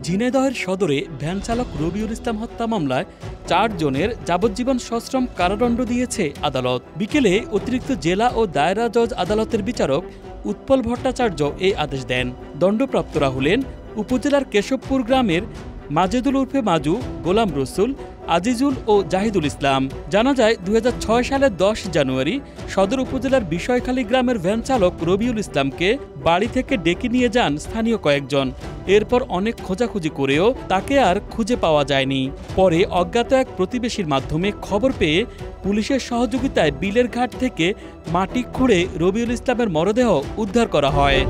ঝিনাইদহের সদরে ভ্যান চালক রবিউল ইসলাম হত্যা মামলায় 4 জনের যাবজ্জীবন সশ্রম কারাদণ্ড দিয়েছে আদালত। বিকেলে অতিরিক্ত জেলা ও দায়রা জজ আদালতের বিচারক উৎপল ভট্টাচার্য এই আদেশ দেন। দণ্ডপ্রাপ্তরা হলেন উপজেলার কেশবপুর গ্রামের মাজেদুল উর্ফে মাজু, গোলাম রসুল, আজিজুল ও জাহিদুল ইসলাম। জানা যায় 2006 সালের 10 জানুয়ারি সদর উপজেলার বিষয়খালী গ্রামের ভ্যান চালক রবিউল ইসলামকে বাড়ি থেকে ডেকে নিয়ে যান স্থানীয় কয়েকজন। এরপর অনেক খোঁজাখুঁজি করেও তাকে আর খুঁজে পাওয়া যায়নি। পরে অজ্ঞাত এক প্রতিবেশীর মাধ্যমে খবর পেয়ে পুলিশের সহযোগিতায় বিলের ঘাট থেকে মাটি খুঁড়ে রবিউল ইসলামের মরদেহ উদ্ধার করা হয়।